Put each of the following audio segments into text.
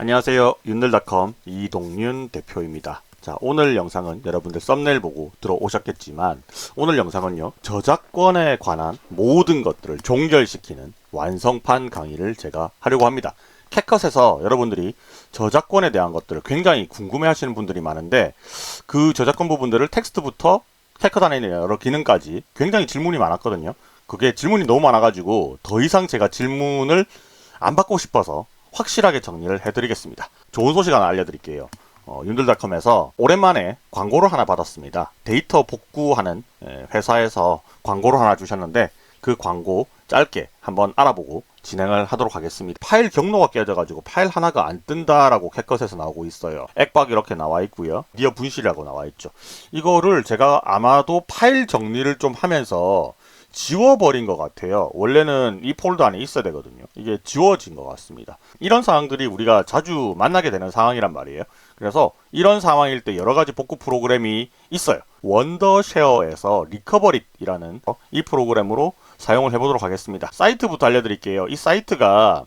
안녕하세요. 윤들닷컴 이동윤 대표입니다. 자, 오늘 영상은 여러분들 썸네일 보고 들어오셨겠지만 오늘 영상은요, 저작권에 관한 모든 것들을 종결시키는 완성판 강의를 제가 하려고 합니다. 캣컷에서 여러분들이 저작권에 대한 것들을 굉장히 궁금해 하시는 분들이 많은데, 그 저작권 부분들을 텍스트부터 캣컷 안에 있는 여러 기능까지 굉장히 질문이 많았거든요. 그게 질문이 너무 많아가지고 더 이상 제가 질문을 안 받고 싶어서 확실하게 정리를 해드리겠습니다. 좋은 소식 하나 알려드릴게요. 윤들닷컴에서 오랜만에 광고를 하나 받았습니다. 데이터 복구하는 회사에서 광고를 하나 주셨는데, 그 광고 짧게 한번 알아보고 진행을 하도록 하겠습니다. 파일 경로가 깨져가지고 파일 하나가 안 뜬다라고 캣컷에서 나오고 있어요. 액박 이렇게 나와 있고요. 니어 분실이라고 나와 있죠. 이거를 제가 아마도 파일 정리를 좀 하면서 지워버린 것 같아요. 원래는 이 폴더 안에 있어야 되거든요. 이게 지워진 것 같습니다. 이런 상황들이 우리가 자주 만나게 되는 상황이란 말이에요. 그래서 이런 상황일 때 여러 가지 복구 프로그램이 있어요. 원더쉐어에서 리커버릿이라는 이 프로그램으로 사용을 해보도록 하겠습니다. 사이트부터 알려드릴게요. 이 사이트가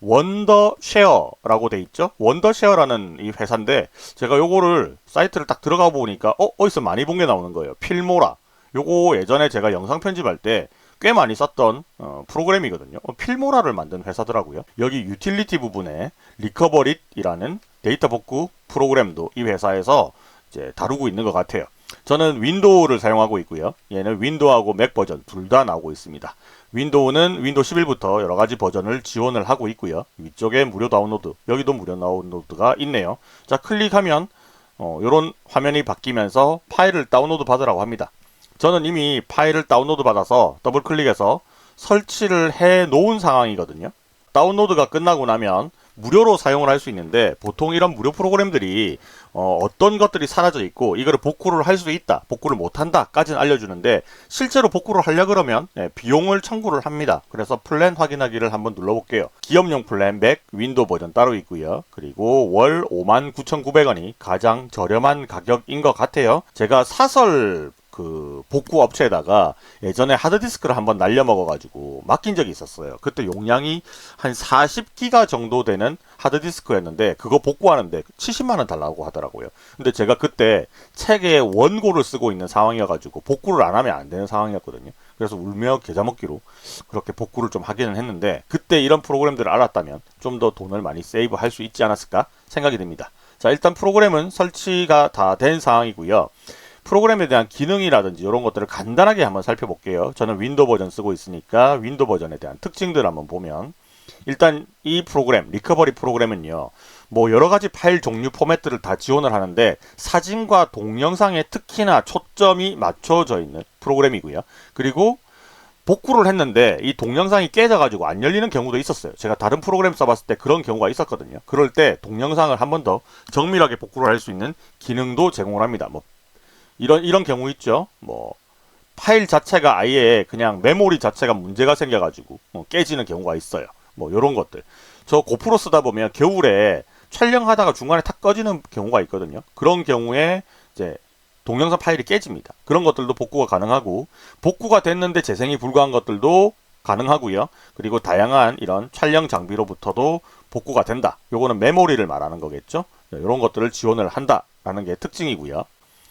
원더쉐어라고 돼 있죠. 원더쉐어라는 이 회사인데, 제가 요거를 사이트를 딱 들어가 보니까 어디서 많이 본 게 나오는 거예요. 필모라. 요거 예전에 제가 영상 편집할 때 꽤 많이 썼던 프로그램이거든요. 필모라를 만든 회사더라고요. 여기 유틸리티 부분에 리커버릿이라는 데이터 복구 프로그램도 이 회사에서 이제 다루고 있는 것 같아요. 저는 윈도우를 사용하고 있고요. 얘는 윈도우하고 맥 버전 둘 다 나오고 있습니다. 윈도우는 윈도우 11부터 여러 가지 버전을 지원을 하고 있고요. 위쪽에 무료 다운로드, 여기도 무료 다운로드가 있네요. 자, 클릭하면 이런 화면이 바뀌면서 파일을 다운로드 받으라고 합니다. 저는 이미 파일을 다운로드 받아서 더블 클릭해서 설치를 해 놓은 상황이거든요. 다운로드가 끝나고 나면 무료로 사용을 할 수 있는데, 보통 이런 무료 프로그램들이 어떤 것들이 사라져 있고 이거를 복구를 할 수 있다, 복구를 못한다 까지는 알려주는데, 실제로 복구를 하려 그러면 비용을 청구를 합니다. 그래서 플랜 확인하기를 한번 눌러볼게요. 기업용 플랜 맥 윈도우 버전 따로 있고요. 그리고 월 59,900원이 가장 저렴한 가격인 것 같아요. 제가 사설 복구 업체에다가 예전에 하드디스크를 한번 날려먹어가지고 맡긴 적이 있었어요. 그때 용량이 한 40기가 정도 되는 하드디스크였는데, 그거 복구하는데 70만원 달라고 하더라고요. 근데 제가 그때 책의 원고를 쓰고 있는 상황이어가지고 복구를 안 하면 안 되는 상황이었거든요. 그래서 울며 겨자 먹기로 그렇게 복구를 좀 하기는 했는데, 그때 이런 프로그램들을 알았다면 좀 더 돈을 많이 세이브 할 수 있지 않았을까 생각이 듭니다. 자, 일단 프로그램은 설치가 다 된 상황이고요. 프로그램에 대한 기능이라든지 이런 것들을 간단하게 한번 살펴볼게요. 저는 윈도우 버전 쓰고 있으니까 윈도우 버전에 대한 특징들을 한번 보면, 일단 이 프로그램, 리커버리 프로그램은요, 뭐 여러 가지 파일 종류 포맷들을 다 지원을 하는데, 사진과 동영상에 특히나 초점이 맞춰져 있는 프로그램이고요. 그리고 복구를 했는데 이 동영상이 깨져가지고 안 열리는 경우도 있었어요. 제가 다른 프로그램 써봤을 때 그런 경우가 있었거든요. 그럴 때 동영상을 한 번 더 정밀하게 복구를 할 수 있는 기능도 제공을 합니다. 뭐 이런 경우 있죠. 뭐 파일 자체가 아예 그냥 메모리 자체가 문제가 생겨가지고 깨지는 경우가 있어요. 뭐 이런 것들. 저 고프로 쓰다 보면 겨울에 촬영하다가 중간에 탁 꺼지는 경우가 있거든요. 그런 경우에 이제 동영상 파일이 깨집니다. 그런 것들도 복구가 가능하고, 복구가 됐는데 재생이 불가한 것들도 가능하고요. 그리고 다양한 이런 촬영 장비로부터도 복구가 된다. 요거는 메모리를 말하는 거겠죠. 이런 것들을 지원을 한다라는 게 특징이고요.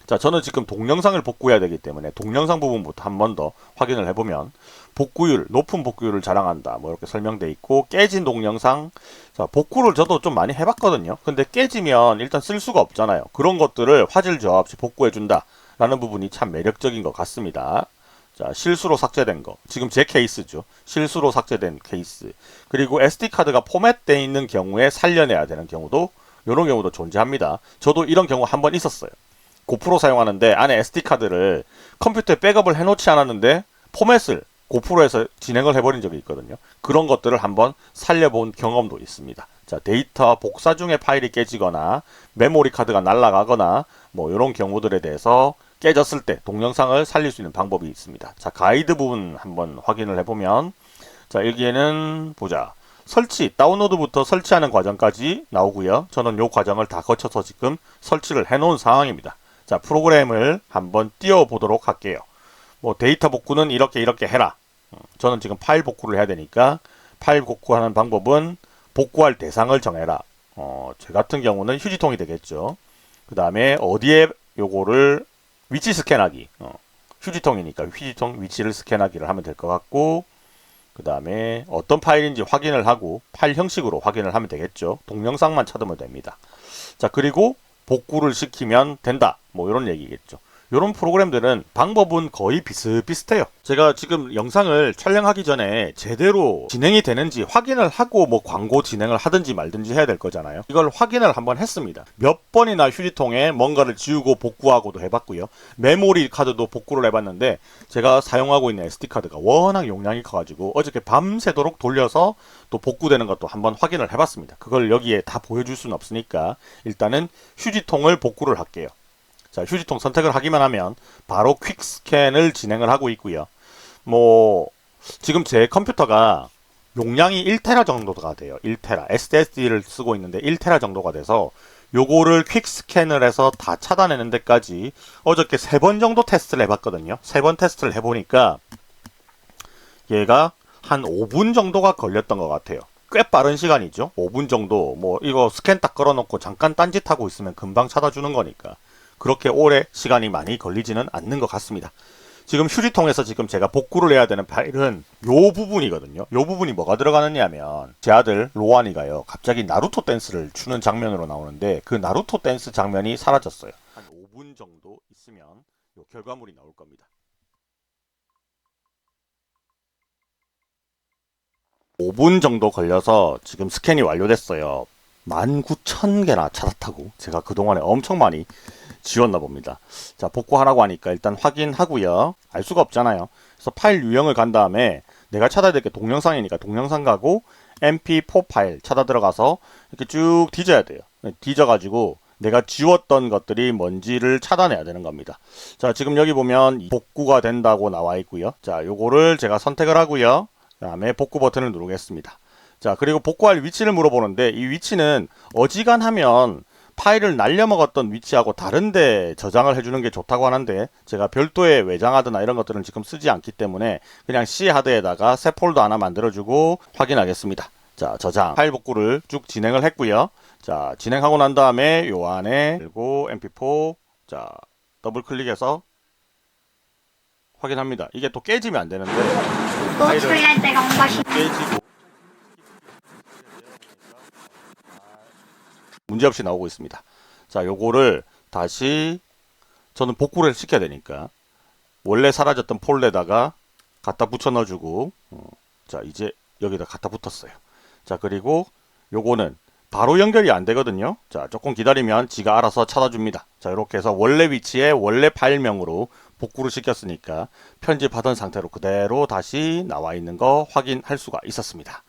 자, 저는 지금 동영상을 복구해야 되기 때문에 동영상 부분부터 한 번 더 확인을 해보면, 복구율, 높은 복구율을 자랑한다, 뭐 이렇게 설명돼 있고, 깨진 동영상, 자, 복구를 저도 좀 많이 해봤거든요. 근데 깨지면 일단 쓸 수가 없잖아요. 그런 것들을 화질 저하 없이 복구해준다 라는 부분이 참 매력적인 것 같습니다. 자, 실수로 삭제된 거, 지금 제 케이스죠. 실수로 삭제된 케이스. 그리고 SD카드가 포맷되어 있는 경우에 살려내야 되는 경우도, 이런 경우도 존재합니다. 저도 이런 경우 한 번 있었어요. 고프로 사용하는데 안에 SD카드를 컴퓨터에 백업을 해놓지 않았는데 포맷을 고프로에서 진행을 해버린 적이 있거든요. 그런 것들을 한번 살려본 경험도 있습니다. 자, 데이터 복사 중에 파일이 깨지거나 메모리 카드가 날아가거나 뭐 이런 경우들에 대해서 깨졌을 때 동영상을 살릴 수 있는 방법이 있습니다. 자, 가이드 부분 한번 확인을 해보면, 자, 여기에는 보자. 설치, 다운로드부터 설치하는 과정까지 나오고요. 저는 이 과정을 다 거쳐서 지금 설치를 해놓은 상황입니다. 자, 프로그램을 한번 띄워보도록 할게요. 뭐 데이터 복구는 이렇게 해라. 저는 지금 파일 복구를 해야 되니까 파일 복구하는 방법은 복구할 대상을 정해라. 제 같은 경우는 휴지통이 되겠죠. 그 다음에 어디에 요거를 위치 스캔하기. 휴지통이니까 휴지통 위치를 스캔하기를 하면 될 것 같고, 그 다음에 어떤 파일인지 확인을 하고 파일 형식으로 확인을 하면 되겠죠. 동영상만 찾으면 됩니다. 자, 그리고 복구를 시키면 된다. 뭐 이런 얘기겠죠. 이런 프로그램들은 방법은 거의 비슷비슷해요. 제가 지금 영상을 촬영하기 전에 제대로 진행이 되는지 확인을 하고 뭐 광고 진행을 하든지 말든지 해야 될 거잖아요. 이걸 확인을 한번 했습니다. 몇 번이나 휴지통에 뭔가를 지우고 복구하고도 해봤고요. 메모리 카드도 복구를 해봤는데 제가 사용하고 있는 SD카드가 워낙 용량이 커가지고 어저께 밤새도록 돌려서 또 복구되는 것도 한번 확인을 해봤습니다. 그걸 여기에 다 보여줄 수는 없으니까 일단은 휴지통을 복구를 할게요. 자, 휴지통 선택을 하기만 하면 바로 퀵 스캔을 진행을 하고 있고요. 뭐 지금 제 컴퓨터가 용량이 1테라 정도가 돼요. 1테라. SSD를 쓰고 있는데 1테라 정도가 돼서 요거를 퀵 스캔을 해서 다 찾아내는 데까지 어저께 3번 정도 테스트를 해봤거든요. 3번 테스트를 해보니까 얘가 한 5분 정도가 걸렸던 것 같아요. 꽤 빠른 시간이죠. 5분 정도. 뭐 이거 스캔 딱 걸어놓고 잠깐 딴짓하고 있으면 금방 찾아주는 거니까 그렇게 오래 시간이 많이 걸리지는 않는 것 같습니다. 지금 휴지통에서 지금 제가 복구를 해야 되는 파일은 요 부분이거든요. 요 부분이 뭐가 들어가느냐 하면 제 아들 로안이가요. 갑자기 나루토 댄스를 추는 장면으로 나오는데 그 나루토 댄스 장면이 사라졌어요. 한 5분 정도 있으면 요 결과물이 나올 겁니다. 5분 정도 걸려서 지금 스캔이 완료됐어요. 19,000개나 찾았다고 제가 그동안에 엄청 많이 지웠나 봅니다. 자, 복구하라고 하니까 일단 확인하고요. 알 수가 없잖아요. 그래서 파일 유형을 간 다음에 내가 찾아야 될 게 동영상이니까 동영상 가고 mp4 파일 찾아 들어가서 이렇게 쭉 뒤져야 돼요. 뒤져가지고 내가 지웠던 것들이 뭔지를 찾아내야 되는 겁니다. 자, 지금 여기 보면 복구가 된다고 나와 있고요. 자, 요거를 제가 선택을 하고요. 그 다음에 복구 버튼을 누르겠습니다. 자, 그리고 복구할 위치를 물어보는데 이 위치는 어지간하면 파일을 날려먹었던 위치하고 다른데 저장을 해주는 게 좋다고 하는데 제가 별도의 외장하드나 이런 것들은 지금 쓰지 않기 때문에 그냥 C하드에다가 새 폴더 하나 만들어주고 확인하겠습니다. 자, 저장 파일 복구를 쭉 진행을 했고요. 자, 진행하고 난 다음에 요 안에 그리고 mp4 자 더블 클릭해서 확인합니다. 이게 또 깨지면 안 되는데 파일을 깨지고 문제없이 나오고 있습니다. 자, 요거를 다시 저는 복구를 시켜야 되니까 원래 사라졌던 폴더에다가 갖다 붙여 넣어주고 자, 이제 여기다 갖다 붙었어요. 자, 그리고 요거는 바로 연결이 안 되거든요. 자, 조금 기다리면 지가 알아서 찾아줍니다. 자, 이렇게 해서 원래 위치에 원래 파일명으로 복구를 시켰으니까 편집하던 상태로 그대로 다시 나와 있는 거 확인할 수가 있었습니다.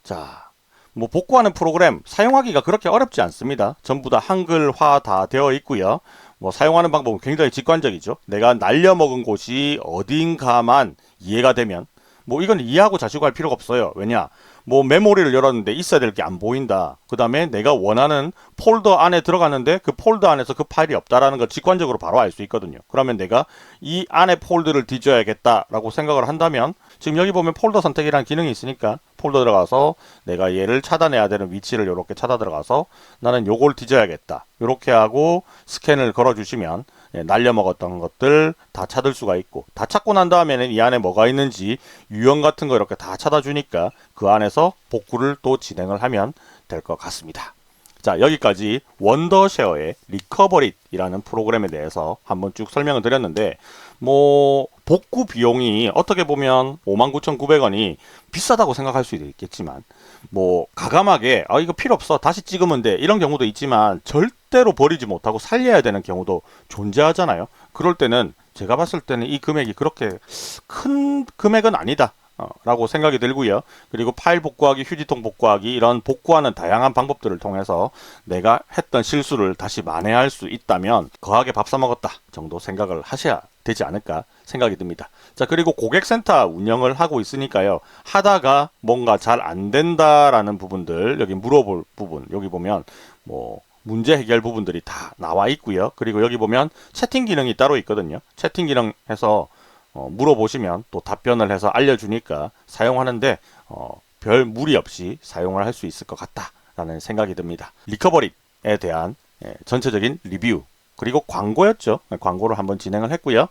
자, 뭐 복구하는 프로그램 사용하기가 그렇게 어렵지 않습니다. 전부 다 한글화 다 되어 있고요. 뭐 사용하는 방법은 굉장히 직관적이죠. 내가 날려먹은 곳이 어딘가만 이해가 되면 뭐 이건 이해하고 자시고 할 필요가 없어요. 왜냐? 뭐 메모리를 열었는데 있어야 될 게 안 보인다. 그 다음에 내가 원하는 폴더 안에 들어갔는데 그 폴더 안에서 그 파일이 없다라는 걸 직관적으로 바로 알 수 있거든요. 그러면 내가 이 안에 폴더를 뒤져야겠다라고 생각을 한다면 지금 여기 보면 폴더 선택이라는 기능이 있으니까 폴더 들어가서 내가 얘를 찾아내야 되는 위치를 이렇게 찾아 들어가서 나는 요걸 뒤져야겠다. 이렇게 하고 스캔을 걸어주시면 날려먹었던 것들 다 찾을 수가 있고 다 찾고 난 다음에는 이 안에 뭐가 있는지 유형 같은 거 이렇게 다 찾아주니까 그 안에서 복구를 또 진행을 하면 될 것 같습니다. 자, 여기까지 원더쉐어의 리커버릿이라는 프로그램에 대해서 한번 쭉 설명을 드렸는데 뭐 복구 비용이 어떻게 보면 59,900원이 비싸다고 생각할 수도 있겠지만 뭐 가감하게 이거 필요 없어 다시 찍으면 돼 이런 경우도 있지만 절대로 버리지 못하고 살려야 되는 경우도 존재하잖아요. 그럴 때는 제가 봤을 때는 이 금액이 그렇게 큰 금액은 아니다 라고 생각이 들고요. 그리고 파일 복구하기, 휴지통 복구하기 이런 복구하는 다양한 방법들을 통해서 내가 했던 실수를 다시 만회할 수 있다면 거하게 밥 사 먹었다 정도 생각을 하셔야 되지 않을까 생각이 듭니다. 자, 그리고 고객센터 운영을 하고 있으니까요. 하다가 뭔가 잘 안 된다라는 부분들 여기 물어볼 부분 여기 보면 뭐 문제 해결 부분들이 다 나와 있고요. 그리고 여기 보면 채팅 기능이 따로 있거든요. 채팅 기능 해서 물어보시면 또 답변을 해서 알려주니까 사용하는데 별 무리 없이 사용을 할 수 있을 것 같다 라는 생각이 듭니다. 리커버릿에 대한 전체적인 리뷰 그리고 광고였죠. 광고를 한번 진행을 했고요.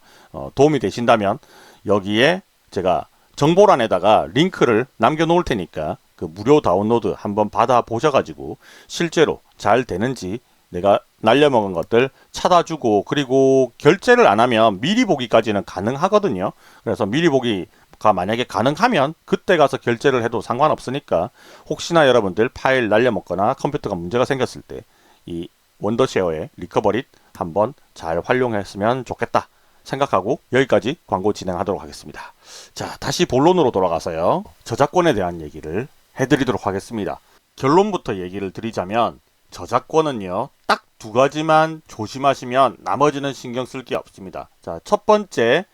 도움이 되신다면 여기에 제가 정보란에다가 링크를 남겨놓을 테니까 그 무료 다운로드 한번 받아 보셔가지고 실제로 잘 되는지 내가 날려먹은 것들 찾아주고, 그리고 결제를 안 하면 미리 보기까지는 가능하거든요. 그래서 미리 보기가 만약에 가능하면 그때 가서 결제를 해도 상관없으니까 혹시나 여러분들 파일 날려먹거나 컴퓨터가 문제가 생겼을 때 이 원더쉐어의 리커버릿 한번 잘 활용했으면 좋겠다 생각하고 여기까지 광고 진행하도록 하겠습니다. 자, 다시 본론으로 돌아가서요. 저작권에 대한 얘기를 해드리도록 하겠습니다. 결론부터 얘기를 드리자면 저작권은요, 딱 두 가지만 조심하시면 나머지는 신경 쓸 게 없습니다. 자, 첫 번째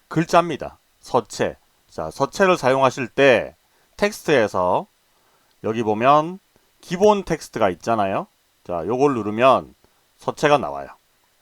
글자입니다. 서체. 자, 서체를 사용하실 때 텍스트에서 여기 보면 기본 텍스트가 있잖아요. 자, 요걸 누르면 서체가 나와요.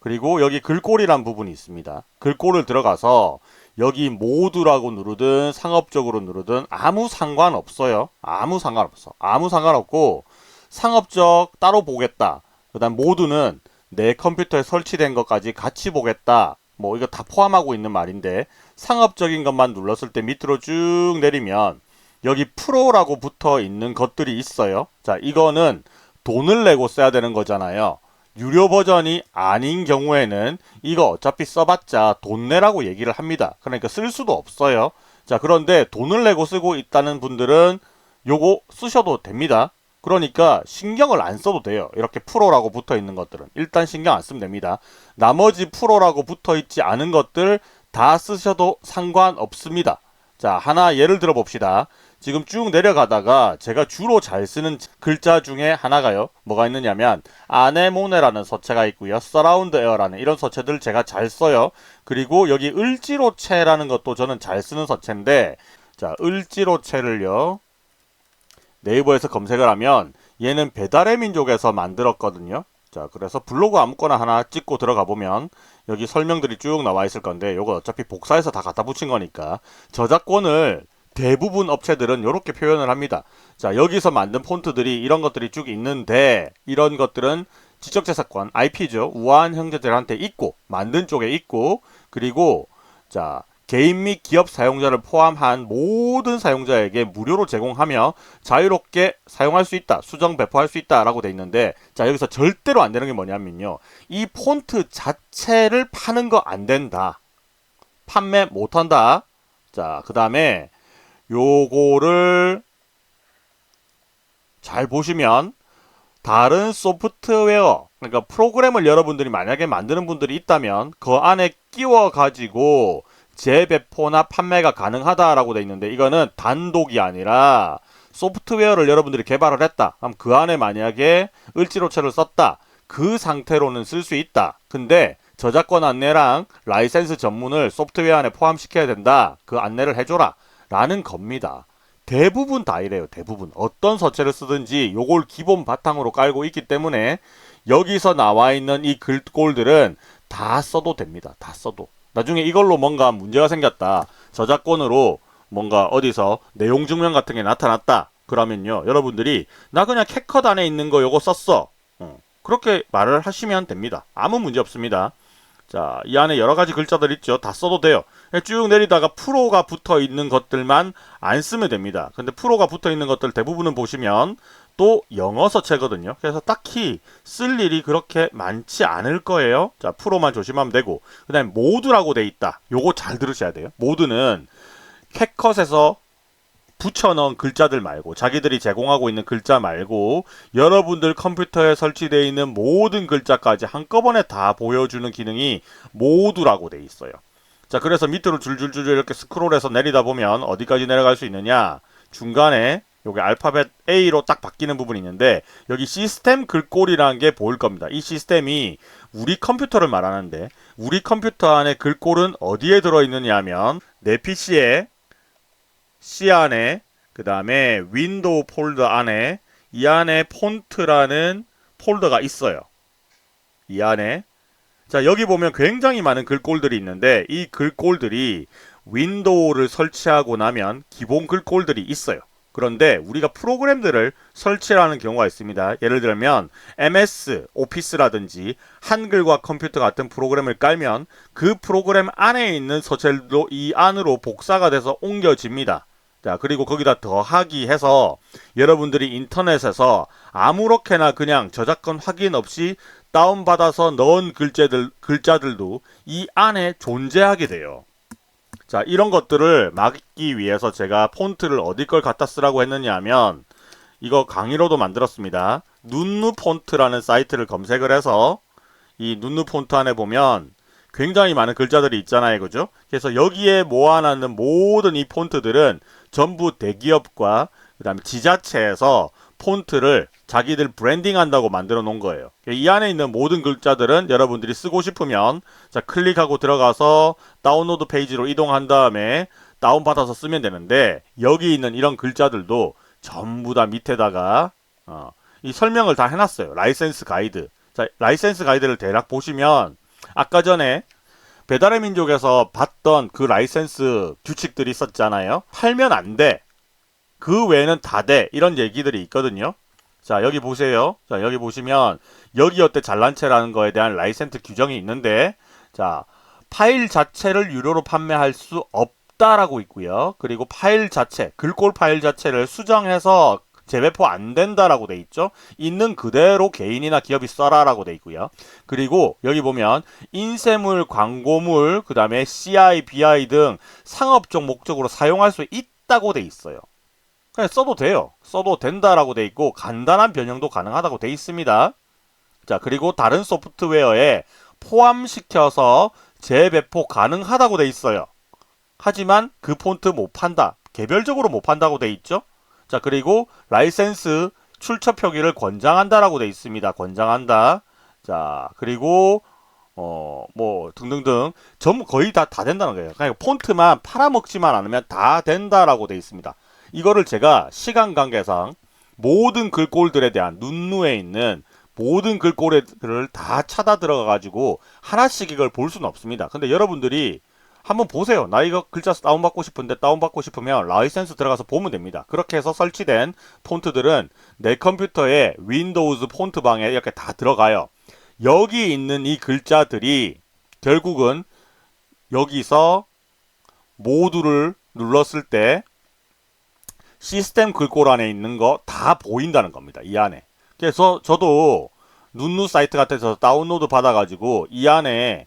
그리고 여기 글꼴이란 부분이 있습니다. 글꼴을 들어가서 여기 모두라고 누르든 상업적으로 누르든 아무 상관없어요. 아무 상관없어. 아무 상관없고 상업적 따로 보겠다. 그 다음 모두는 내 컴퓨터에 설치된 것까지 같이 보겠다. 뭐 이거 다 포함하고 있는 말인데 상업적인 것만 눌렀을 때 밑으로 쭉 내리면 여기 프로라고 붙어 있는 것들이 있어요. 자, 이거는 돈을 내고 써야 되는 거잖아요. 유료 버전이 아닌 경우에는 이거 어차피 써봤자 돈 내라고 얘기를 합니다. 그러니까 쓸 수도 없어요. 자, 그런데 돈을 내고 쓰고 있다는 분들은 요거 쓰셔도 됩니다. 그러니까 신경을 안 써도 돼요. 이렇게 프로라고 붙어 있는 것들은 일단 신경 안 쓰면 됩니다. 나머지 프로라고 붙어 있지 않은 것들 다 쓰셔도 상관없습니다. 자, 하나 예를 들어 봅시다. 지금 쭉 내려가다가 제가 주로 잘 쓰는 글자 중에 하나가요. 뭐가 있느냐면 아네모네라는 서체가 있고요. 서라운드 에어라는 이런 서체들 제가 잘 써요. 그리고 여기 을지로체라는 것도 저는 잘 쓰는 서체인데, 자, 을지로체를요, 네이버에서 검색을 하면 얘는 배달의 민족에서 만들었거든요. 자, 그래서 블로그 아무거나 하나 찍고 들어가 보면 여기 설명들이 쭉 나와 있을 건데 요거 어차피 복사해서 다 갖다 붙인 거니까 저작권을 대부분 업체들은 이렇게 표현을 합니다. 자, 여기서 만든 폰트들이 이런 것들이 쭉 있는데 이런 것들은 지적재산권, IP죠. 우아한 형제들한테 있고 만든 쪽에 있고, 그리고 자, 개인 및 기업 사용자를 포함한 모든 사용자에게 무료로 제공하며 자유롭게 사용할 수 있다, 수정 배포할 수 있다 라고 돼 있는데, 자, 여기서 절대로 안 되는 게 뭐냐면요, 이 폰트 자체를 파는 거 안 된다, 판매 못 한다. 자, 그 다음에 요거를 잘 보시면 다른 소프트웨어, 그러니까 프로그램을 여러분들이 만약에 만드는 분들이 있다면 그 안에 끼워 가지고 재배포나 판매가 가능하다라고 돼 있는데, 이거는 단독이 아니라 소프트웨어를 여러분들이 개발을 했다. 그럼 그 안에 만약에 을지로체를 썼다. 그 상태로는 쓸 수 있다. 근데 저작권 안내랑 라이센스 전문을 소프트웨어 안에 포함시켜야 된다. 그 안내를 해줘라. 라는 겁니다. 대부분 다 이래요. 대부분. 어떤 서체를 쓰든지 요걸 기본 바탕으로 깔고 있기 때문에 여기서 나와 있는 이 글꼴들은 다 써도 됩니다. 다 써도. 나중에 이걸로 뭔가 문제가 생겼다, 저작권으로 뭔가 어디서 내용 증명 같은 게 나타났다 그러면요, 여러분들이 나 그냥 캡컷 안에 있는 거 요거 썼어, 그렇게 말을 하시면 됩니다. 아무 문제 없습니다. 자, 이 안에 여러 가지 글자들 있죠. 다 써도 돼요. 쭉 내리다가 프로가 붙어 있는 것들만 안 쓰면 됩니다. 근데 프로가 붙어 있는 것들 대부분은 보시면 또 영어 서체거든요. 그래서 딱히 쓸 일이 그렇게 많지 않을 거예요. 자, 프로만 조심하면 되고, 그 다음에 모드라고 돼 있다. 요거 잘 들으셔야 돼요. 모드는 캡컷에서 붙여넣은 글자들 말고, 자기들이 제공하고 있는 글자 말고 여러분들 컴퓨터에 설치되어 있는 모든 글자까지 한꺼번에 다 보여주는 기능이 모두라고 돼 있어요. 자, 그래서 밑으로 줄줄줄 이렇게 스크롤해서 내리다 보면 어디까지 내려갈 수 있느냐, 중간에 여기 알파벳 A로 딱 바뀌는 부분이 있는데 여기 시스템 글꼴이라는 게 보일 겁니다. 이 시스템이 우리 컴퓨터를 말하는데, 우리 컴퓨터 안에 글꼴은 어디에 들어있느냐 하면 내 PC에 C 안에, 그 다음에 윈도우 폴더 안에, 이 안에 폰트라는 폴더가 있어요. 이 안에. 자, 여기 보면 굉장히 많은 글꼴들이 있는데 이 글꼴들이 윈도우를 설치하고 나면 기본 글꼴들이 있어요. 그런데 우리가 프로그램들을 설치하는 경우가 있습니다. 예를 들면 MS 오피스라든지 한글과 컴퓨터 같은 프로그램을 깔면 그 프로그램 안에 있는 서체들도 이 안으로 복사가 돼서 옮겨집니다. 자, 그리고 거기다 더하기 해서 여러분들이 인터넷에서 아무렇게나 그냥 저작권 확인 없이 다운받아서 넣은 글자들도 이 안에 존재하게 돼요. 자, 이런 것들을 막기 위해서 제가 폰트를 어디 걸 갖다 쓰라고 했느냐 하면 이거 강의로도 만들었습니다. 눈누 폰트라는 사이트를 검색을 해서 이 눈누 폰트 안에 보면 굉장히 많은 글자들이 있잖아요. 그죠? 그래서 여기에 모아놨는 모든 이 폰트들은 전부 대기업과 그 다음에 지자체에서 폰트를 자기들 브랜딩 한다고 만들어 놓은 거예요. 이 안에 있는 모든 글자들은 여러분들이 쓰고 싶으면 자, 클릭하고 들어가서 다운로드 페이지로 이동한 다음에 다운받아서 쓰면 되는데 여기 있는 이런 글자들도 전부 다 밑에다가 이 설명을 다 해놨어요. 라이센스 가이드. 자, 라이센스 가이드를 대략 보시면 아까 전에 배달의 민족에서 봤던 그 라이센스 규칙들이 있었잖아요. 팔면 안 돼. 그 외에는 다 돼. 이런 얘기들이 있거든요. 자, 여기 보세요. 자, 여기 보시면 여기 어때 잘난 체라는 거에 대한 라이센스 규정이 있는데 자, 파일 자체를 유료로 판매할 수 없다라고 있고요. 그리고 파일 자체, 글꼴 파일 자체를 수정해서 재배포 안 된다라고 돼 있죠. 있는 그대로 개인이나 기업이 써라라고 돼 있고요. 그리고 여기 보면 인쇄물, 광고물, 그 다음에 CI, BI 등 상업적 목적으로 사용할 수 있다고 돼 있어요. 그냥 써도 돼요. 써도 된다라고 돼 있고 간단한 변형도 가능하다고 돼 있습니다. 자, 그리고 다른 소프트웨어에 포함시켜서 재배포 가능하다고 돼 있어요. 하지만 그 폰트 못 판다. 개별적으로 못 판다고 돼 있죠. 자, 그리고 라이센스 출처 표기를 권장한다라고 돼 있습니다. 권장한다. 자, 그리고 뭐 등등등 전부 거의 다 된다는 거예요. 그러니까 폰트만 팔아먹지만 않으면 다 된다라고 돼 있습니다. 이거를 제가 시간 관계상 모든 글꼴들에 대한 눈누에 있는 모든 글꼴들을 다 찾아 들어가 가지고 하나씩 이걸 볼 수는 없습니다. 근데 여러분들이 한번 보세요. 나 이거 글자 다운받고 싶은데 다운받고 싶으면 라이센스 들어가서 보면 됩니다. 그렇게 해서 설치된 폰트들은 내 컴퓨터에 윈도우즈 폰트방에 이렇게 다 들어가요. 여기 있는 이 글자들이 결국은 여기서 모두를 눌렀을 때 시스템 글꼴 안에 있는 거 다 보인다는 겁니다. 이 안에. 그래서 저도 눈누 사이트 같은 데서 다운로드 받아가지고 이 안에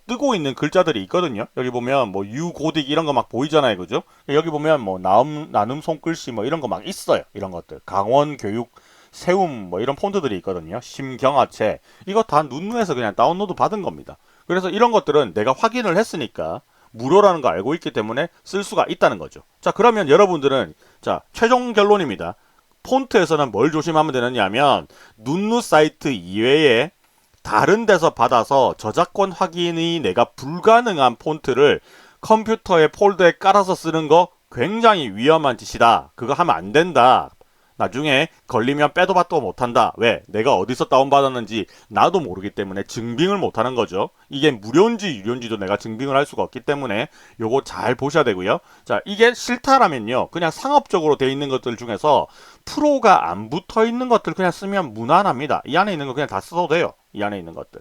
뜨고 있는 글자들이 있거든요. 여기 보면 뭐 유고딕 이런 거 막 보이잖아요. 그죠? 여기 보면 뭐 나눔 손글씨 뭐 이런 거 막 있어요. 이런 것들. 강원 교육 세움 뭐 이런 폰트들이 있거든요. 심경아체. 이거 다 눈누에서 그냥 다운로드 받은 겁니다. 그래서 이런 것들은 내가 확인을 했으니까 무료라는 거 알고 있기 때문에 쓸 수가 있다는 거죠. 자, 그러면 여러분들은 자, 최종 결론입니다. 폰트에서는 뭘 조심하면 되느냐 하면 눈누 사이트 이외에 다른 데서 받아서 저작권 확인이 내가 불가능한 폰트를 컴퓨터의 폴더에 깔아서 쓰는 거 굉장히 위험한 짓이다. 그거 하면 안 된다. 나중에 걸리면 빼도 박도 못한다. 왜? 내가 어디서 다운받았는지 나도 모르기 때문에 증빙을 못하는 거죠. 이게 무료인지 유료인지도 내가 증빙을 할 수가 없기 때문에 요거 잘 보셔야 되고요. 자, 이게 싫다라면요. 그냥 상업적으로 돼 있는 것들 중에서 프로가 안 붙어 있는 것들 그냥 쓰면 무난합니다. 이 안에 있는 거 그냥 다 써도 돼요. 이 안에 있는 것들.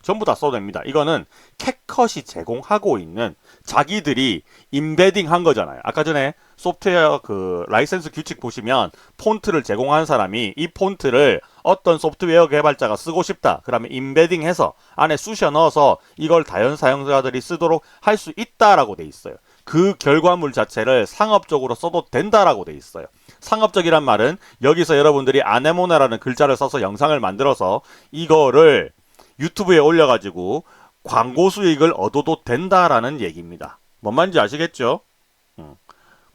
전부 다 써도 됩니다. 이거는 캣컷이 제공하고 있는 자기들이 임베딩 한 거잖아요. 아까 전에 소프트웨어 그 라이센스 규칙 보시면 폰트를 제공한 사람이 이 폰트를 어떤 소프트웨어 개발자가 쓰고 싶다. 그러면 임베딩 해서 안에 쑤셔 넣어서 이걸 다연 사용자들이 쓰도록 할 수 있다라고 돼 있어요. 그 결과물 자체를 상업적으로 써도 된다라고 돼 있어요. 상업적이란 말은 여기서 여러분들이 아네모네라는 글자를 써서 영상을 만들어서 이거를 유튜브에 올려가지고 광고 수익을 얻어도 된다라는 얘기입니다. 뭔 말인지 아시겠죠?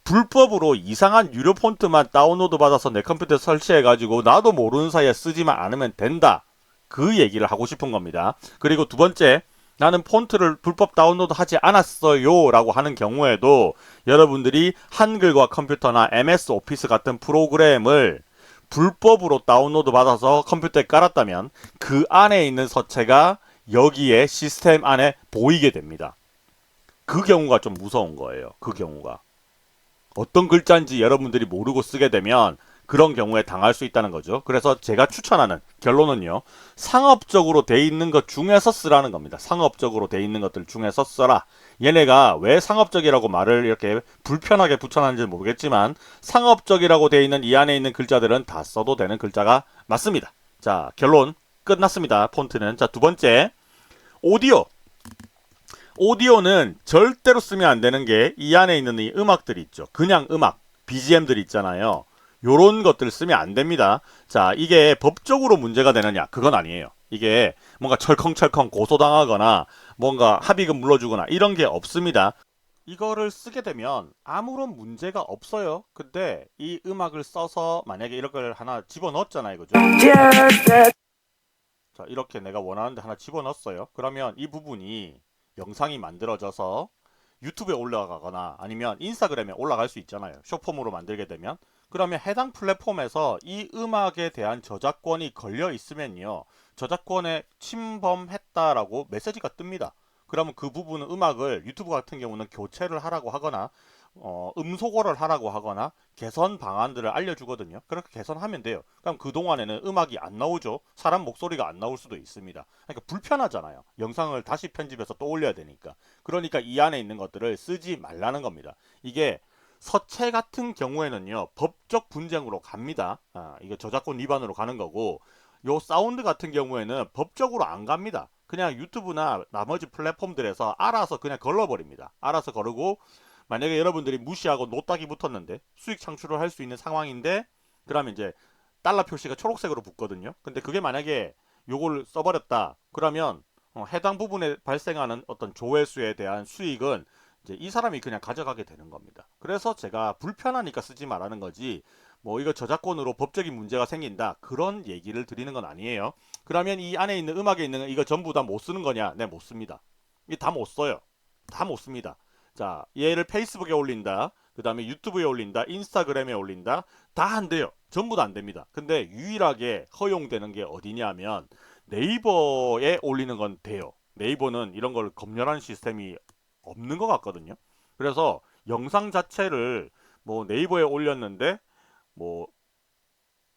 불법으로 이상한 유료 폰트만 다운로드 받아서 내 컴퓨터에 설치해가지고 나도 모르는 사이에 쓰지만 않으면 된다. 그 얘기를 하고 싶은 겁니다. 그리고 두 번째, 나는 폰트를 불법 다운로드 하지 않았어요 라고 하는 경우에도 여러분들이 한글과 컴퓨터나 MS 오피스 같은 프로그램을 불법으로 다운로드 받아서 컴퓨터에 깔았다면 그 안에 있는 서체가 여기에 시스템 안에 보이게 됩니다. 그 경우가 좀 무서운 거예요. 그 경우가. 어떤 글자인지 여러분들이 모르고 쓰게 되면 그런 경우에 당할 수 있다는 거죠. 그래서 제가 추천하는 결론은요. 상업적으로 돼 있는 것 중에서 쓰라는 겁니다. 상업적으로 돼 있는 것들 중에서 써라. 얘네가 왜 상업적이라고 말을 이렇게 불편하게 붙여놨는지 모르겠지만 상업적이라고 돼 있는 이 안에 있는 글자들은 다 써도 되는 글자가 맞습니다. 자, 결론 끝났습니다. 폰트는. 자, 두 번째. 오디오. 오디오는 절대로 쓰면 안 되는 게 이 안에 있는 이 음악들이 있죠. 그냥 음악, BGM들 있잖아요. 요런 것들 쓰면 안 됩니다. 자, 이게 법적으로 문제가 되느냐? 그건 아니에요. 이게 뭔가 철컹철컹 고소당하거나 뭔가 합의금 물러주거나 이런 게 없습니다. 이거를 쓰게 되면 아무런 문제가 없어요. 근데 이 음악을 써서 만약에 이런 걸 하나 집어넣었잖아요. 그죠? 자, 이렇게 내가 원하는데 하나 집어넣었어요. 그러면 이 부분이 영상이 만들어져서 유튜브에 올라가거나 아니면 인스타그램에 올라갈 수 있잖아요. 숏폼으로 만들게 되면. 그러면 해당 플랫폼에서 이 음악에 대한 저작권이 걸려 있으면요. 저작권에 침범했다라고 메시지가 뜹니다. 그러면 그 부분은 음악을 유튜브 같은 경우는 교체를 하라고 하거나 음소거를 하라고 하거나 개선 방안들을 알려주거든요. 그렇게 개선하면 돼요. 그럼 그동안에는 음악이 안 나오죠. 사람 목소리가 안 나올 수도 있습니다. 그러니까 불편하잖아요. 영상을 다시 편집해서 또 올려야 되니까. 그러니까 이 안에 있는 것들을 쓰지 말라는 겁니다. 이게 서체 같은 경우에는요. 법적 분쟁으로 갑니다. 이거 저작권 위반으로 가는 거고 요 사운드 같은 경우에는 법적으로 안 갑니다. 그냥 유튜브나 나머지 플랫폼들에서 알아서 그냥 걸러버립니다. 알아서 거르고 만약에 여러분들이 무시하고 노딱이 붙었는데 수익 창출을 할 수 있는 상황인데 그러면 이제 달러 표시가 초록색으로 붙거든요. 근데 그게 만약에 요걸 써버렸다. 그러면 해당 부분에 발생하는 어떤 조회수에 대한 수익은 이제 이 사람이 그냥 가져가게 되는 겁니다. 그래서 제가 불편하니까 쓰지 말라는 거지 뭐 이거 저작권으로 법적인 문제가 생긴다 그런 얘기를 드리는 건 아니에요. 그러면 이 안에 있는 음악에 있는 이거 전부 다 못 쓰는 거냐? 네, 못 씁니다. 이 다 못 써요. 다 못 씁니다. 자, 얘를 페이스북에 올린다. 그 다음에 유튜브에 올린다. 인스타그램에 올린다. 다 안 돼요. 전부 다 안 됩니다. 근데 유일하게 허용되는 게 어디냐면 네이버에 올리는 건 돼요. 네이버는 이런 걸 검열하는 시스템이 없는 것 같거든요. 그래서 영상 자체를 뭐 네이버에 올렸는데 뭐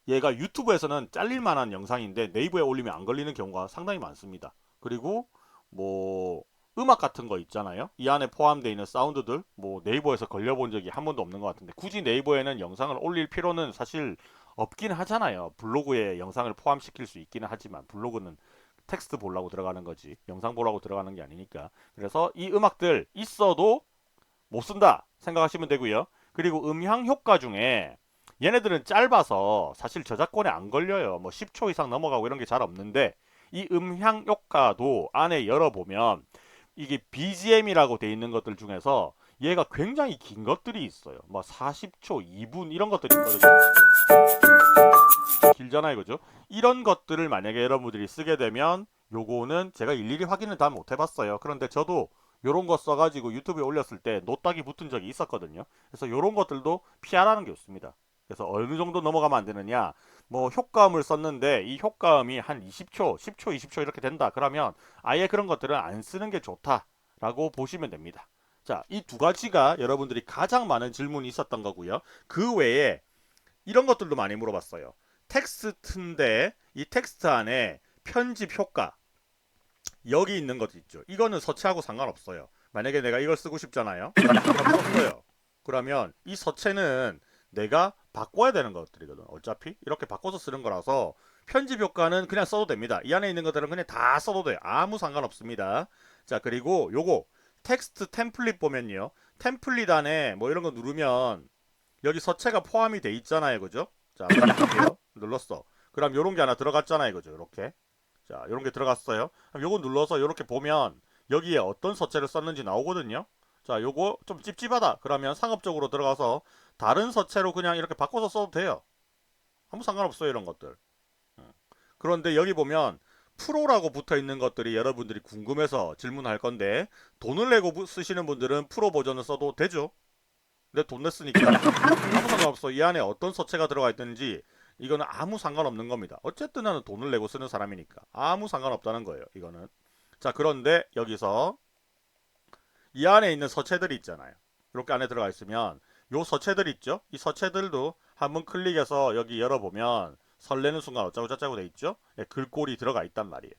얘가 유튜브에서는 잘릴 만한 영상인데 네이버에 올리면 안 걸리는 경우가 상당히 많습니다. 그리고 뭐 음악 같은 거 있잖아요. 이 안에 포함되어 있는 사운드들 뭐 네이버에서 걸려본 적이 한 번도 없는 것 같은데 굳이 네이버에는 영상을 올릴 필요는 사실 없긴 하잖아요. 블로그에 영상을 포함시킬 수 있기는 하지만 블로그는 텍스트 보려고 들어가는 거지 영상 보려고 들어가는 게 아니니까. 그래서 이 음악들 있어도 못 쓴다 생각하시면 되고요. 그리고 음향 효과 중에 얘네들은 짧아서 사실 저작권에 안 걸려요. 뭐 10초 이상 넘어가고 이런 게 잘 없는데 이 음향 효과도 안에 열어보면 이게 BGM이라고 돼 있는 것들 중에서 얘가 굉장히 긴 것들이 있어요. 뭐 40초, 2분 이런 것들이 있거든요. 길잖아요, 그죠? 이런 것들을 만약에 여러분들이 쓰게 되면 요거는 제가 일일이 확인을 다 못 해봤어요. 그런데 저도 요런 거 써가지고 유튜브에 올렸을 때 노딱이 붙은 적이 있었거든요. 그래서 요런 것들도 피하라는 게 좋습니다. 그래서 어느 정도 넘어가면 안 되느냐? 뭐 효과음을 썼는데 이 효과음이 한 20초, 10초, 20초 이렇게 된다. 그러면 아예 그런 것들은 안 쓰는 게 좋다라고 보시면 됩니다. 자, 이 두 가지가 여러분들이 가장 많은 질문이 있었던 거고요. 그 외에 이런 것들도 많이 물어봤어요. 텍스트인데 이 텍스트 안에 편집 효과 여기 있는 것 있죠. 이거는 서체하고 상관없어요. 만약에 내가 이걸 쓰고 싶잖아요. 썼어요. 그러면 이 서체는 내가 바꿔야 되는 것들이거든. 어차피 이렇게 바꿔서 쓰는 거라서 편집 효과는 그냥 써도 됩니다. 이 안에 있는 것들은 그냥 다 써도 돼요. 아무 상관없습니다. 자, 그리고 요거 텍스트 템플릿 보면요. 템플릿 안에 뭐 이런 거 누르면 여기 서체가 포함이 돼 있잖아요. 그죠? 자, 눌러볼게요. 눌렀어. 그럼 요런 게 하나 들어갔잖아요. 그죠? 이렇게. 자, 요런 게 들어갔어요. 그럼 요거 눌러서 요렇게 보면 여기에 어떤 서체를 썼는지 나오거든요. 자, 요거 좀 찝찝하다. 그러면 상업적으로 들어가서 다른 서체로 그냥 이렇게 바꿔서 써도 돼요. 아무 상관없어요. 이런 것들. 그런데 여기 보면 프로라고 붙어 있는 것들이 여러분들이 궁금해서 질문할 건데 돈을 내고 쓰시는 분들은 프로 버전을 써도 되죠. 내 돈 냈으니까 아무 상관없어. 이 안에 어떤 서체가 들어가 있든지 이거는 아무 상관없는 겁니다. 어쨌든 나는 돈을 내고 쓰는 사람이니까 아무 상관없다는 거예요. 이거는. 자, 그런데 여기서 이 안에 있는 서체들이 있잖아요. 이렇게 안에 들어가 있으면 요 서체들 있죠? 이 서체들도 한번 클릭해서 여기 열어보면 설레는 순간 어쩌고저쩌고 돼 있죠? 예, 글꼴이 들어가 있단 말이에요.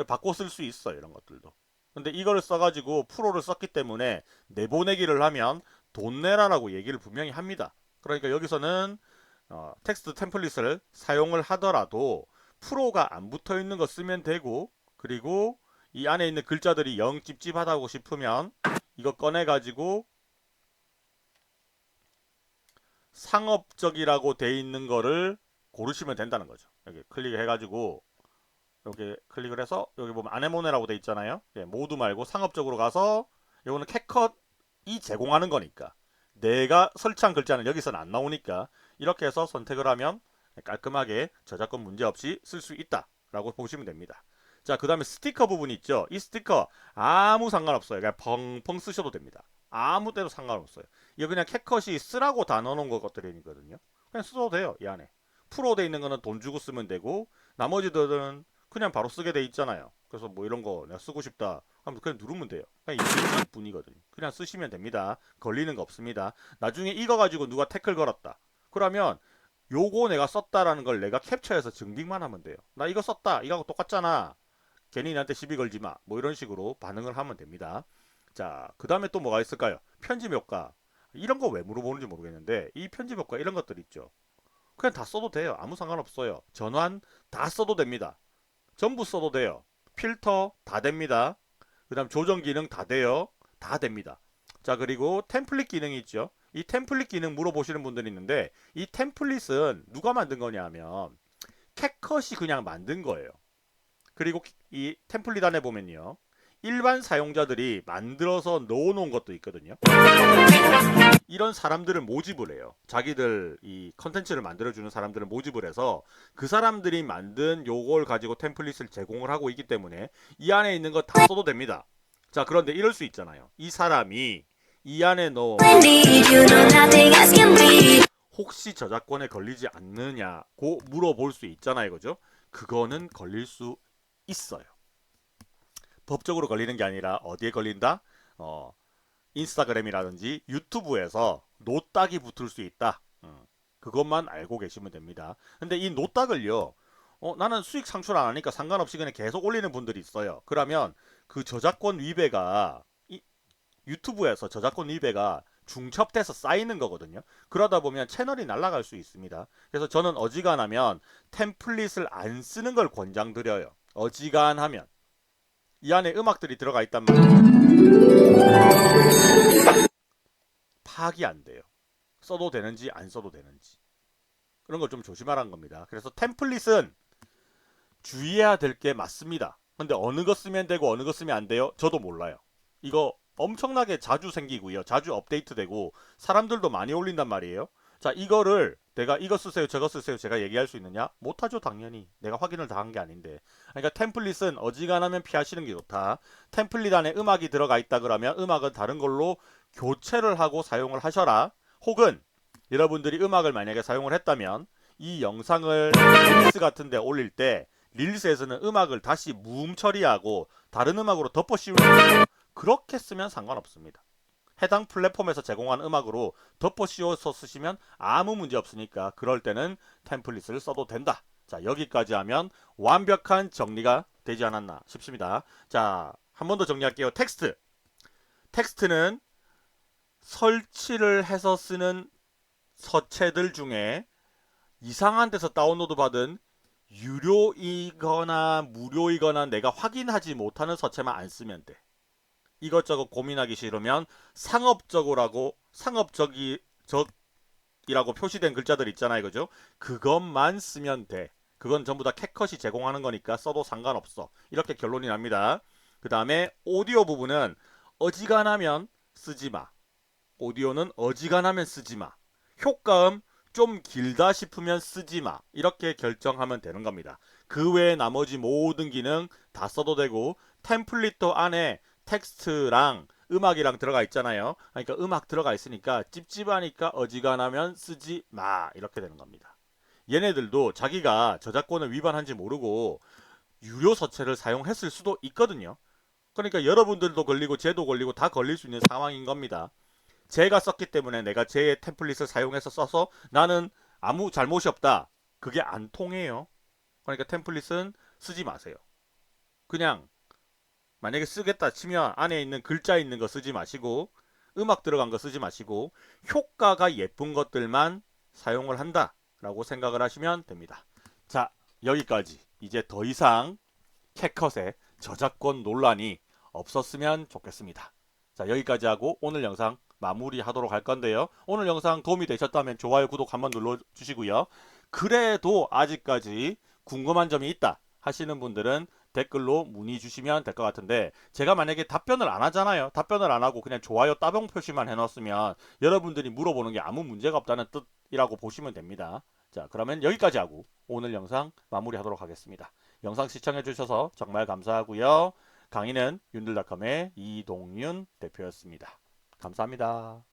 바꿔 쓸 수 있어요, 이런 것들도. 근데 이거를 써가지고 프로를 썼기 때문에 내보내기를 하면 돈 내라라고 얘기를 분명히 합니다. 그러니까 여기서는 텍스트 템플릿을 사용을 하더라도 프로가 안 붙어 있는 거 쓰면 되고, 그리고 이 안에 있는 글자들이 영 찝찝하다고 싶으면 이거 꺼내 가지고 상업적이라고 돼 있는 거를 고르시면 된다는 거죠. 여기 클릭해 가지고 여기 클릭을 해서 여기 보면 아네모네라고 돼 있잖아요. 예, 모두 말고 상업적으로 가서 이거는 캡컷이 제공하는 거니까 내가 설치한 글자는 여기서는 안 나오니까 이렇게 해서 선택을 하면 깔끔하게 저작권 문제 없이 쓸 수 있다라고 보시면 됩니다. 자, 그 다음에 스티커 부분 있죠. 이 스티커 아무 상관없어요. 그냥 펑펑 쓰셔도 됩니다. 아무 때도 상관없어요. 이거 그냥 캡컷이 쓰라고 다 넣어놓은 것들이거든요. 그냥 써도 돼요. 이 안에. 프로 돼 있는 거는 돈 주고 쓰면 되고 나머지들은 그냥 바로 쓰게 돼 있잖아요. 그래서 뭐 이런 거 내가 쓰고 싶다 하면 그냥 누르면 돼요. 그냥 있을 뿐이거든요. 그냥 쓰시면 됩니다. 걸리는 거 없습니다. 나중에 이거 가지고 누가 태클 걸었다. 그러면 요거 내가 썼다라는 걸 내가 캡처해서 증빙만 하면 돼요. 나 이거 썼다. 이거하고 똑같잖아. 괜히 나한테 시비 걸지 마. 뭐 이런 식으로 반응을 하면 됩니다. 자, 그 다음에 또 뭐가 있을까요? 편집 효과. 이런 거 왜 물어보는지 모르겠는데 이 편집 효과 이런 것들 있죠. 그냥 다 써도 돼요. 아무 상관없어요. 전환 다 써도 됩니다. 전부 써도 돼요. 필터 다 됩니다. 그 다음 조정 기능 다 돼요. 다 됩니다. 자, 그리고 템플릿 기능이 있죠. 이 템플릿 기능 물어보시는 분들이 있는데 이 템플릿은 누가 만든 거냐 하면 캡컷이 그냥 만든 거예요. 그리고 이 템플릿 안에 보면요. 일반 사용자들이 만들어서 넣어놓은 것도 있거든요. 이런 사람들을 모집을 해요. 자기들 이 컨텐츠를 만들어주는 사람들을 모집을 해서 그 사람들이 만든 요걸 가지고 템플릿을 제공을 하고 있기 때문에 이 안에 있는 거 다 써도 됩니다. 자, 그런데 이럴 수 있잖아요. 이 사람이 이 안에 넣어 혹시 저작권에 걸리지 않느냐고 물어볼 수 있잖아요. 그죠? 그거는 걸릴 수 있어요. 법적으로 걸리는 게 아니라 어디에 걸린다? 인스타그램이라든지 유튜브에서 노딱이 붙을 수 있다. 그것만 알고 계시면 됩니다. 근데 이 노딱을요, 나는 수익 창출 안 하니까 상관없이 그냥 계속 올리는 분들이 있어요. 그러면 그 저작권 위배가 유튜브에서 저작권 위배가 중첩돼서 쌓이는 거거든요. 그러다 보면 채널이 날아갈 수 있습니다. 그래서 저는 어지간하면 템플릿을 안 쓰는 걸 권장드려요. 어지간하면. 이 안에 음악들이 들어가 있단 말이에요. 파악이 안 돼요. 써도 되는지 안 써도 되는지. 그런 걸 좀 조심하라는 겁니다. 그래서 템플릿은 주의해야 될 게 맞습니다. 근데 어느 거 쓰면 되고 어느 거 쓰면 안 돼요? 저도 몰라요. 이거 엄청나게 자주 생기고요. 자주 업데이트되고 사람들도 많이 올린단 말이에요. 자, 이거를 내가 이거 쓰세요 저거 쓰세요 제가 얘기할 수 있느냐? 못하죠. 당연히. 내가 확인을 다 한 게 아닌데. 그러니까 템플릿은 어지간하면 피하시는 게 좋다. 템플릿 안에 음악이 들어가 있다 그러면 음악은 다른 걸로 교체를 하고 사용을 하셔라. 혹은 여러분들이 음악을 만약에 사용을 했다면 이 영상을 릴스 같은 데 올릴 때 릴스에서는 음악을 다시 무음 처리하고 다른 음악으로 덮어 씌우는 거예요. 그렇게 쓰면 상관없습니다. 해당 플랫폼에서 제공한 음악으로 덮어 씌워서 쓰시면 아무 문제 없으니까 그럴 때는 템플릿을 써도 된다. 자, 여기까지 하면 완벽한 정리가 되지 않았나 싶습니다. 자, 한 번 더 정리할게요. 텍스트. 텍스트는 설치를 해서 쓰는 서체들 중에 이상한 데서 다운로드 받은 유료이거나 무료이거나 내가 확인하지 못하는 서체만 안 쓰면 돼. 이것저것 고민하기 싫으면 상업적이라고 표시된 글자들 있잖아요. 그죠? 그것만 쓰면 돼. 그건 전부 다 캡컷이 제공하는 거니까 써도 상관없어. 이렇게 결론이 납니다. 그 다음에 오디오 부분은 어지간하면 쓰지 마. 오디오는 어지간하면 쓰지 마. 효과음 좀 길다 싶으면 쓰지 마. 이렇게 결정하면 되는 겁니다. 그 외에 나머지 모든 기능 다 써도 되고 템플릿도 안에 텍스트랑 음악이랑 들어가 있잖아요. 그러니까 음악 들어가 있으니까 찝찝하니까 어지간하면 쓰지 마. 이렇게 되는 겁니다. 얘네들도 자기가 저작권을 위반한지 모르고 유료 서체를 사용했을 수도 있거든요. 그러니까 여러분들도 걸리고 쟤도 걸리고 다 걸릴 수 있는 상황인 겁니다. 제가 썼기 때문에 내가 제 템플릿을 사용해서 써서 나는 아무 잘못이 없다. 그게 안 통해요. 그러니까 템플릿은 쓰지 마세요. 그냥 만약에 쓰겠다 치면 안에 있는 글자 있는 거 쓰지 마시고 음악 들어간 거 쓰지 마시고 효과가 예쁜 것들만 사용을 한다 라고 생각을 하시면 됩니다. 자, 여기까지. 이제 더 이상 캣컷의 저작권 논란이 없었으면 좋겠습니다. 자, 여기까지 하고 오늘 영상 마무리하도록 할 건데요. 오늘 영상 도움이 되셨다면 좋아요, 구독 한번 눌러주시고요. 그래도 아직까지 궁금한 점이 있다 하시는 분들은 댓글로 문의 주시면 될 것 같은데, 제가 만약에 답변을 안 하잖아요. 답변을 안 하고 그냥 좋아요 따봉 표시만 해놨으면 여러분들이 물어보는 게 아무 문제가 없다는 뜻이라고 보시면 됩니다. 자, 그러면 여기까지 하고 오늘 영상 마무리하도록 하겠습니다. 영상 시청해주셔서 정말 감사하고요. 강의는 윤들닷컴의 이동윤 대표였습니다. 감사합니다.